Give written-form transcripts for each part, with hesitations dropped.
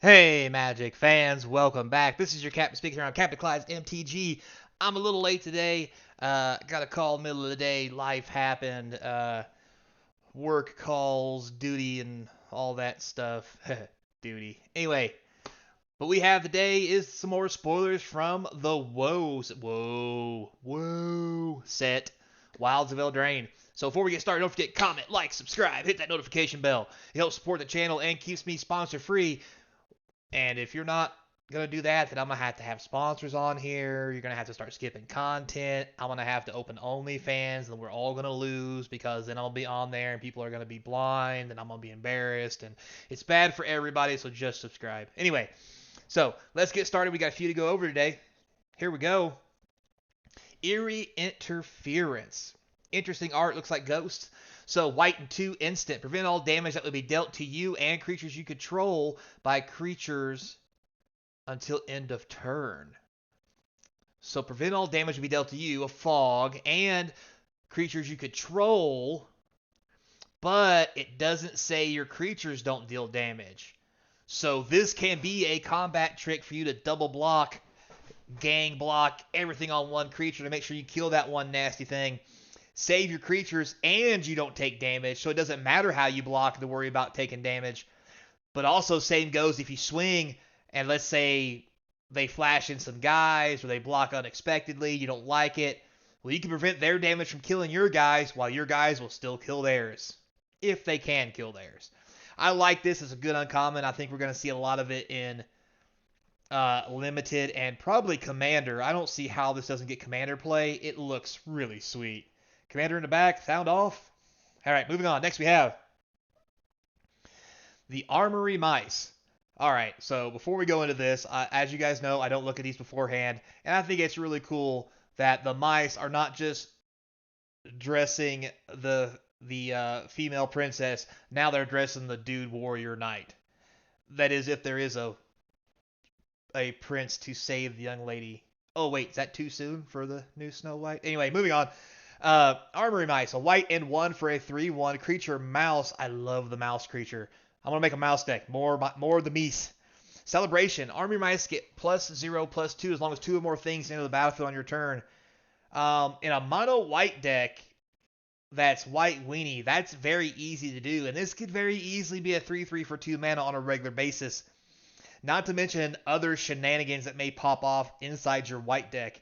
Hey, Magic fans, welcome back. This is your captain speaking here on Capnclydes MTG. I'm a little late today. Got a call middle of the day. Life happened. Work calls, duty, and all that stuff. Duty. Anyway, what we have today is some more spoilers from the Whoa set, Wilds of Eldraine. So before we get started, don't forget comment, like, subscribe, hit that notification bell. It helps support the channel and keeps me sponsor free. And if you're not going to do that, then I'm going to have sponsors on here. You're going to have to start skipping content. I'm going to have to open OnlyFans, and we're all going to lose because then I'll be on there and people are going to be blind and I'm going to be embarrassed. And it's bad for everybody, so just subscribe. Anyway, so let's get started. We got a few to go over today. Here we go. Eerie Interference. Interesting art, looks like ghosts. So white and 2 instant. Prevent all damage that would be dealt to you and creatures you control by creatures until end of turn. So prevent all damage to be dealt to you, a fog, and creatures you control, but it doesn't say your creatures don't deal damage. So this can be a combat trick for you to double block, gang block, everything on one creature to make sure you kill that one nasty thing. Save your creatures and you don't take damage, so it doesn't matter how you block to worry about taking damage. But also, same goes if you swing and let's say they flash in some guys or they block unexpectedly, you don't like it. Well, you can prevent their damage from killing your guys while your guys will still kill theirs. If they can kill theirs. I like this as a good uncommon. I think we're going to see a lot of it in Limited and probably Commander. I don't see how this doesn't get Commander play. It looks really sweet. Commander in the back, sound off. All right, moving on. Next we have the Armory Mice. All right, so before we go into this, as you guys know, I don't look at these beforehand, and I think it's really cool that the mice are not just dressing the female princess. Now they're dressing the dude warrior knight. That is, if there is a prince to save the young lady. Oh wait, is that too soon for the new Snow White? Anyway, moving on. Armory Mice, a white and 1 for a 3/1 creature mouse. I love the mouse creature. I'm going to make a mouse deck. More of the mice. Celebration. Armory Mice get +0/+2 as long as 2 or more things enter the battlefield on your turn. In a mono white deck that's white weenie, that's very easy to do. And this could very easily be a 3/3 for 2 mana on a regular basis. Not to mention other shenanigans that may pop off inside your white deck.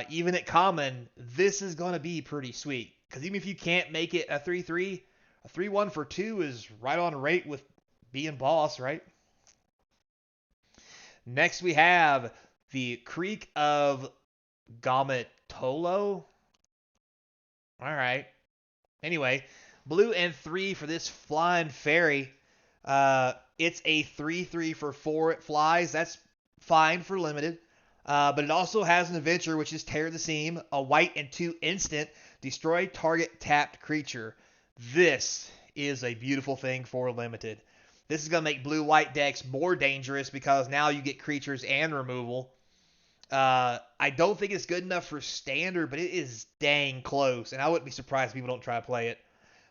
Even at common, this is going to be pretty sweet. Because even if you can't make it a 3/3, a 3/1 for 2 is right on rate with being boss, right? Next we have the Creek of Gometolo. Alright. Anyway, blue and 3 for this flying fairy. It's a 3/3 for 4. It flies. That's fine for limited. But it also has an adventure, which is Tear the Seam, a white and 2 instant, destroy target tapped creature. This is a beautiful thing for limited. This is going to make blue-white decks more dangerous because now you get creatures and removal. I don't think it's good enough for standard, but it is dang close, and I wouldn't be surprised if people don't try to play it.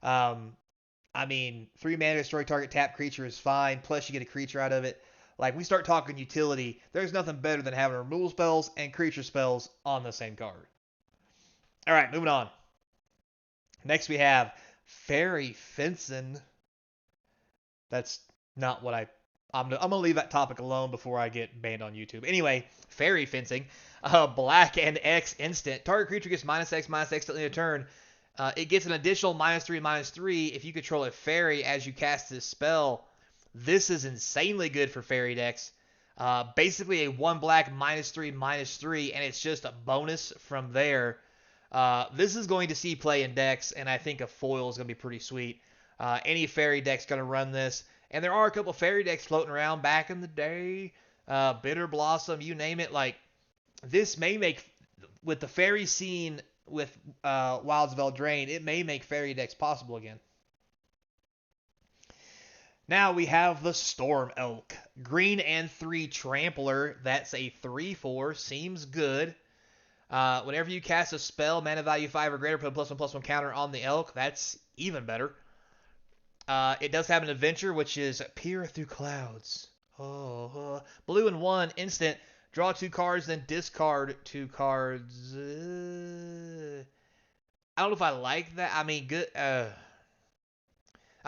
I mean, 3 mana destroy target tap creature is fine, plus you get a creature out of it. Like, we start talking utility, there's nothing better than having removal spells and creature spells on the same card. Alright, moving on. Next we have Fairy Fencing. That's not what I'm going to leave that topic alone before I get banned on YouTube. Anyway, Fairy Fencing. Black and X instant. Target creature gets -X/-X till end of turn. It gets an additional -3/-3 if you control a fairy as you cast this spell. This is insanely good for fairy decks. Basically a 1 black -3/-3, and it's just a bonus from there. This is going to see play in decks, and I think a foil is going to be pretty sweet. Any fairy deck's going to run this. And there are a couple fairy decks floating around back in the day. Bitter Blossom, you name it. Like, this may make, with the fairy scene with Wilds of Eldraine, it may make fairy decks possible again. Now we have the Storm Elk. Green and 3 Trampler. That's a 3/4. Seems good. Whenever you cast a spell, mana value 5 or greater, put a +1/+1 counter on the Elk. That's even better. It does have an adventure, which is Peer Through Clouds. Blue and 1 instant. Draw 2 cards, then discard 2 cards. I don't know if I like that. I mean, good. I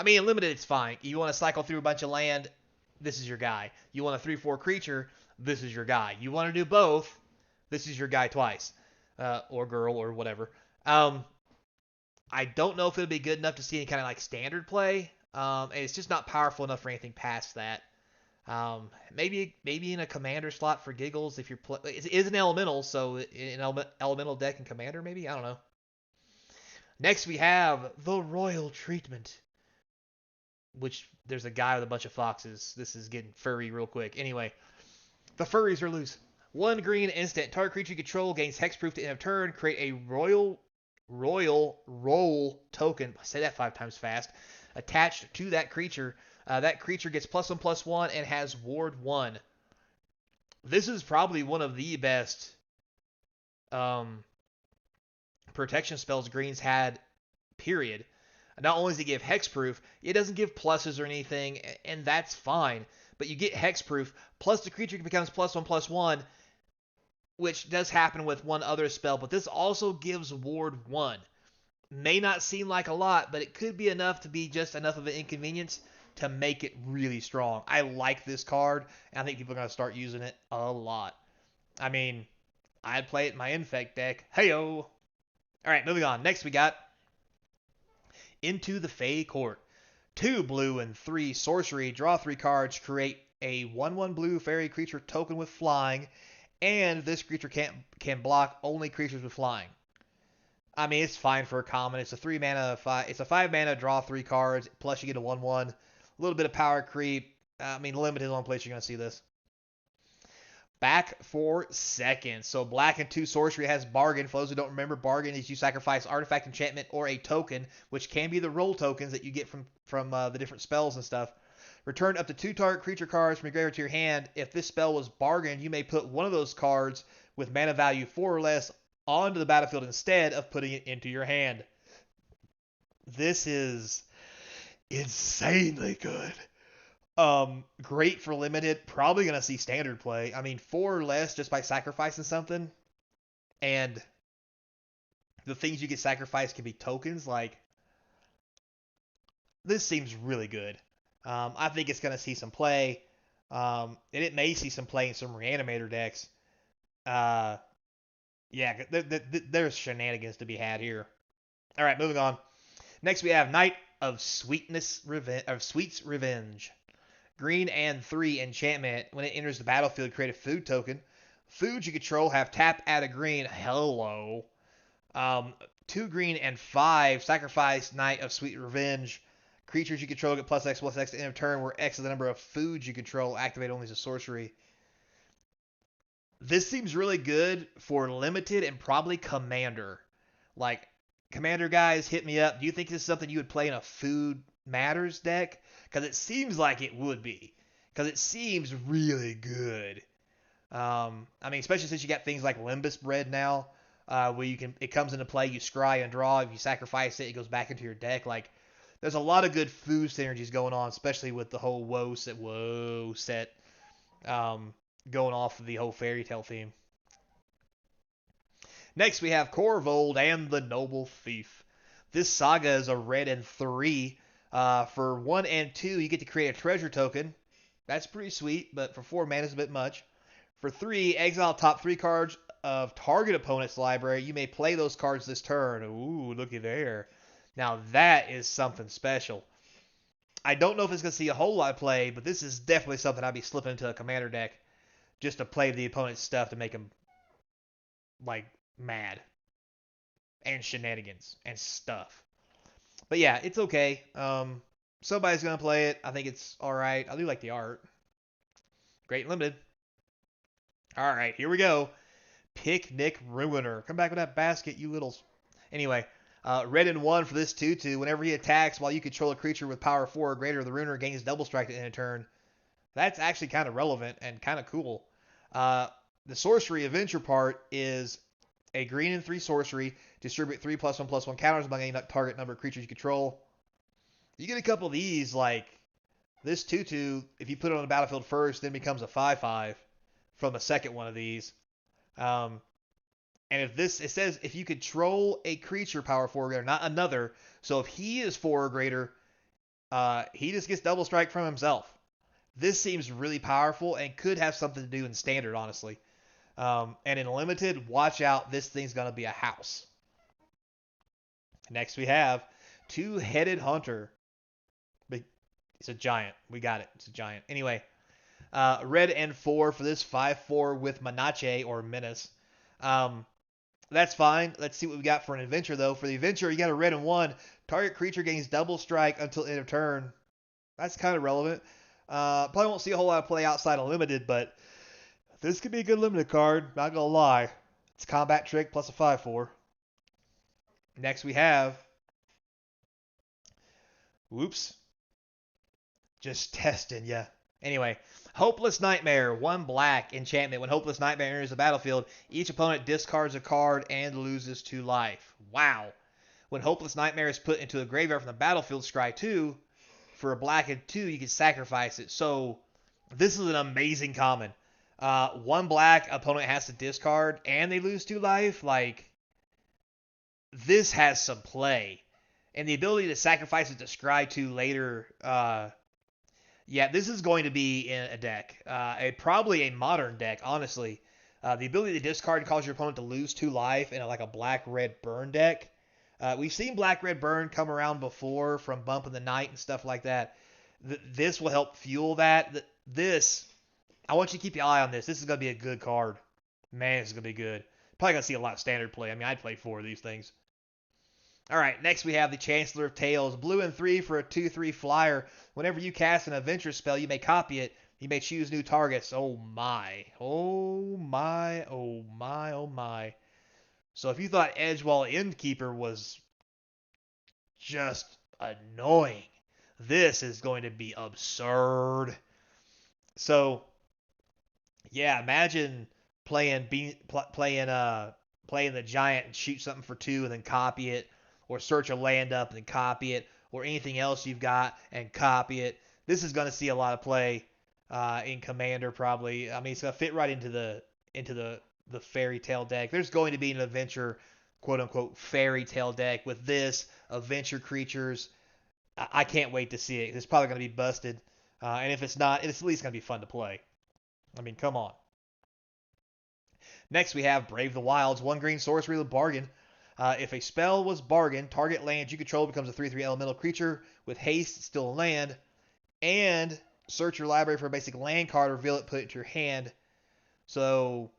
mean, in limited, it's fine. You want to cycle through a bunch of land, this is your guy. You want a 3/4 creature, this is your guy. You want to do both, this is your guy twice, or girl, or whatever. I don't know if it'll be good enough to see any kind of like standard play. And it's just not powerful enough for anything past that. Maybe in a commander slot for giggles if you're it is an elemental, so an elemental deck and commander maybe, I don't know. Next we have the royal treatment, which there's a guy with a bunch of foxes. This is getting furry real quick. Anyway, the furries are loose. 1 green instant. Target creature you control gains hexproof to end of turn. Create a royal roll token. Say that 5 times fast. Attached to that creature. That creature gets +1/+1 and has ward 1. This is probably one of the best protection spells Green's had, period. Not only does it give hexproof, it doesn't give pluses or anything, and that's fine. But you get hexproof, plus the creature becomes +1/+1, which does happen with one other spell, but this also gives ward 1. May not seem like a lot, but it could be enough to be just enough of an inconvenience to make it really strong. I like this card, and I think people are going to start using it a lot. I mean, I'd play it in my Infect deck. Heyo! Alright, moving on. Next we got Into the Fey Court. 2 blue and 3 sorcery. Draw 3 cards. Create a 1/1 blue fairy creature token with flying. And this creature can block only creatures with flying. I mean, it's fine for a common. It's a 3 mana, it's a 5 mana, draw 3 cards, plus you get a 1/1. A little bit of power creep. I mean, limited on place you're going to see this. Back for seconds. So black and 2 sorcery has bargain. For those who don't remember, bargain is you sacrifice artifact, enchantment, or a token, which can be the roll tokens that you get from the different spells and stuff. Return up to 2 target creature cards from your graveyard to your hand. If this spell was bargain, you may put one of those cards with mana value 4 or less onto the battlefield instead of putting it into your hand. This is insanely good. Great for limited. Probably going to see standard play. I mean, 4 or less just by sacrificing something. And the things you get sacrificed can be tokens. Like, this seems really good. I think it's going to see some play. And it may see some play in some Reanimator decks. Yeah, there's shenanigans to be had here. All right, moving on. Next, we have Knight of Sweet's Revenge. Green and 3 enchantment. When it enters the battlefield, create a food token. Foods you control have tap, add a green. Hello. 2 green and 5. Sacrifice Knight of Sweet Revenge. Creatures you control get +X/+X to end of turn, where X is the number of foods you control. Activate only as a sorcery. This seems really good for limited and probably commander. Like, commander guys, hit me up. Do you think this is something you would play in a Food Matters deck? Because it seems like it would be. Because it seems really good. I mean, especially since you got things like Limbus Bread now, where it comes into play, you scry and draw. If you sacrifice it, it goes back into your deck. Like, there's a lot of good food synergies going on, especially with the whole woe set going off of the whole fairy tale theme. Next, we have Corvold and the Noble Thief. This saga is a red and 3. For 1 and 2, you get to create a treasure token. That's pretty sweet, but for 4 mana is a bit much. For 3, exile top 3 cards of target opponent's library. You may play those cards this turn. Ooh, looky there. Now that is something special. I don't know if it's going to see a whole lot of play, but this is definitely something I'd be slipping into a commander deck just to play the opponent's stuff to make them, like, mad. And shenanigans and stuff. But yeah, it's okay. Somebody's going to play it. I think it's alright. I do like the art. Great and limited. Alright, here we go. Picnic Ruiner. Come back with that basket, you little... Anyway, red and 1 for this 2/2. Whenever he attacks while you control a creature with power 4 or greater, the Ruiner gains double strike at the end of turn. That's actually kind of relevant and kind of cool. The sorcery adventure part is a green and 3 sorcery. Distribute 3 +1/+1 counters among any target number of creatures you control. You get a couple of these, like, This 2/2, if you put it on the battlefield first, then becomes a 5/5 from the second one of these. Um, and if this, it says if you control a creature power 4 or greater, not another. So if he is 4 or greater, he just gets double strike from himself. This seems really powerful and could have something to do in standard, honestly. And in limited, watch out. This thing's going to be a house. Next, we have Two-Headed Hunter. It's a giant. We got it. It's a giant. Anyway, red and 4 for this 5/4 with Manache or Menace. Um, that's fine. Let's see what we got for an adventure, though. For the adventure, you got a red and 1. Target creature gains double strike until end of turn. That's kind of relevant. Probably won't see a whole lot of play outside of limited, but this could be a good limited card. Not gonna lie. It's combat trick plus a 5/4. Next we have. Whoops. Just testing ya. Anyway, Hopeless Nightmare, 1 black enchantment. When Hopeless Nightmare enters the battlefield, each opponent discards a card and loses 2 life. Wow. When Hopeless Nightmare is put into a graveyard from the battlefield, scry 2. For a black and 2, you can sacrifice it. So, this is an amazing common. 1 black, opponent has to discard, and they lose 2 life. Like, this has some play. And the ability to sacrifice it to scry 2 later, yeah, this is going to be in a deck. Probably a modern deck, honestly. The ability to discard causes your opponent to lose 2 life in like a black-red burn deck. We've seen black-red burn come around before from Bump in the Night and stuff like that. This will help fuel that. I want you to keep your eye on this. This is going to be a good card. Man, this is going to be good. Probably going to see a lot of standard play. I mean, I'd play 4 of these things. All right, next we have the Chancellor of Tales. Blue and 3 for a 2/3 flyer. Whenever you cast an adventure spell, you may copy it. You may choose new targets. Oh my. Oh my. Oh my. Oh my. So if you thought Edgewall Innkeeper was just annoying, this is going to be absurd. So yeah, imagine playing the giant and shoot something for 2 and then copy it, or search a land up and then copy it, or anything else you've got and copy it. This is going to see a lot of play in Commander probably. I mean, it's going to fit right into the fairy tale deck. There's going to be an adventure, quote unquote, fairy tale deck with this adventure creatures. I can't wait to see it. It's probably going to be busted, and if it's not, it's at least going to be fun to play. I mean, come on. Next, we have Brave the Wilds, 1 green sorcery with bargain. If a spell was bargain, target land you control becomes a 3/3 elemental creature with haste, still a land, and search your library for a basic land card, reveal it, put it to your hand. So,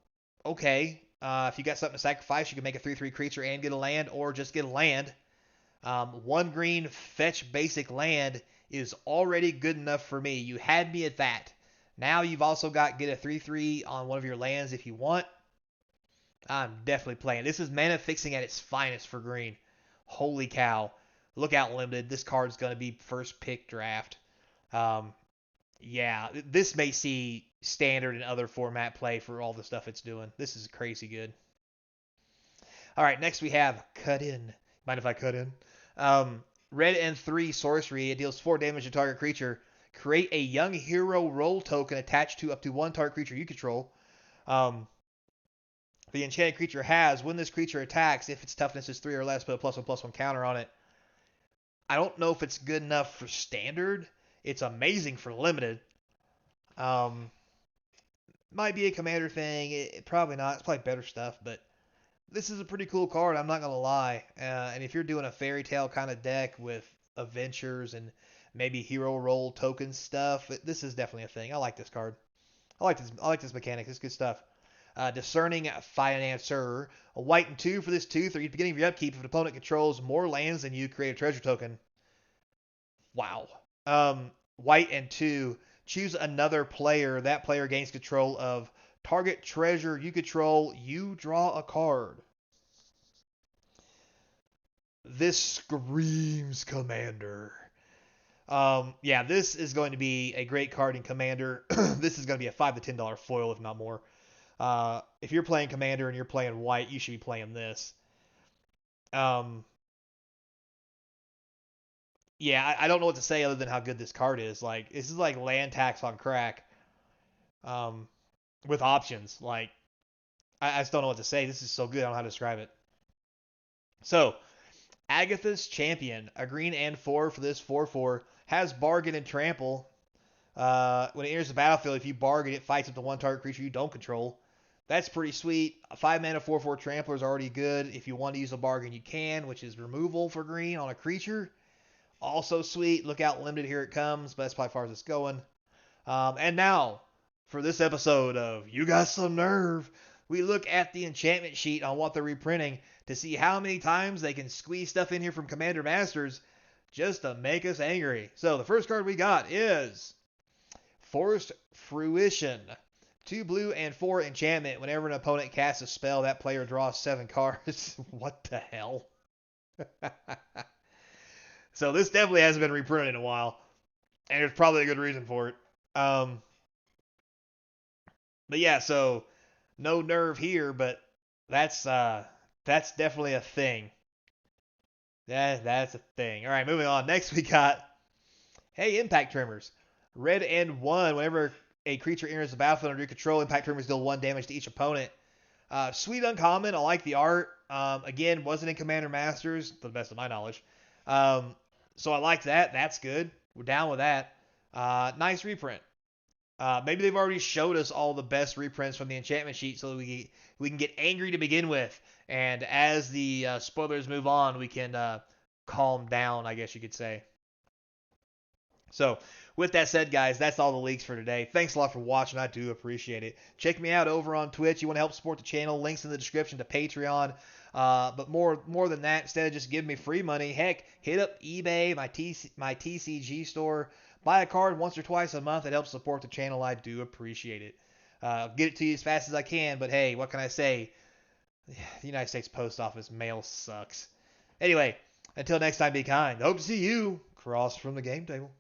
okay, if you got something to sacrifice, you can make a 3/3 creature and get a land, or just get a land. 1 green fetch basic land is already good enough for me. You had me at that. Now you've also got get a 3/3 on one of your lands if you want. I'm definitely playing. This is mana fixing at its finest for green. Holy cow. Look out, limited. This card's going to be first pick draft. Um, yeah, this may see standard and other format play for all the stuff it's doing. This is crazy good. All right, next we have Cut In. Mind if I cut in? Red and 3 sorcery. It deals 4 damage to target creature. Create a young hero role token attached to up to 1 target creature you control. The enchanted creature has, when this creature attacks, if its toughness is 3 or less, put a +1/+1 counter on it. I don't know if it's good enough for standard. It's amazing for limited. Might be a commander thing. Probably not. It's probably better stuff, but this is a pretty cool card. I'm not going to lie. And if you're doing a fairy tale kind of deck with adventures and maybe hero role token stuff, this is definitely a thing. I like this card. I like this mechanic. It's good stuff. Discerning Financer. A white and 2 for this 2. At the beginning of your upkeep, if an opponent controls more lands than you, create a treasure token. Wow. White and 2. Choose another player. That player gains control of target treasure you control. You draw a card. This screams Commander. Yeah, this is going to be a great card in Commander. This is going to be a $5 to $10 foil, if not more. If you're playing Commander and you're playing white, you should be playing this. yeah, I don't know what to say other than how good this card is. Like, this is like land tax on crack, um, with options. Like, I just don't know what to say. This is so good. I don't know how to describe it. So, Agatha's Champion, a green and 4 for this 4/4, has Bargain and Trample. When it enters the battlefield, if you bargain, it fights up to one target creature you don't control. That's pretty sweet. A 5 mana 4/4 Trampler is already good. If you want to use a bargain, you can, which is removal for green on a creature. Also sweet. Look out, limited. Here it comes. But that's by far as it's going. And now, for this episode of You Got Some Nerve, we look at the enchantment sheet on what they're reprinting to see how many times they can squeeze stuff in here from Commander Masters just to make us angry. So the first card we got is Forced Fruition. 2 blue and 4 enchantment. Whenever an opponent casts a spell, that player draws 7 cards. What the hell? So this definitely hasn't been reprinted in a while, and there's probably a good reason for it. Um, but yeah, so no nerve here, but that's definitely a thing. That's a thing. All right, moving on. Next we got Impact Tremors. Red and 1. Whenever a creature enters the battlefield under your control, Impact Tremors deal 1 damage to each opponent. Sweet uncommon. I like the art. Again, wasn't in Commander Masters, to the best of my knowledge. So I like that. That's good. We're down with that. Nice reprint. Maybe they've already showed us all the best reprints from the enchantment sheet, so that we can get angry to begin with, and as the spoilers move on, we can calm down, I guess you could say. So, with that said, guys, that's all the leaks for today. Thanks a lot for watching. I do appreciate it. Check me out over on Twitch. You want to help support the channel? Links in the description to Patreon. But more than that, instead of just giving me free money, heck, hit up eBay, my TCG store. Buy a card once or twice a month. It helps support the channel. I do appreciate it. Get it to you as fast as I can. But hey, what can I say? The United States Post Office mail sucks. Anyway, until next time, be kind. Hope to see you across from the game table.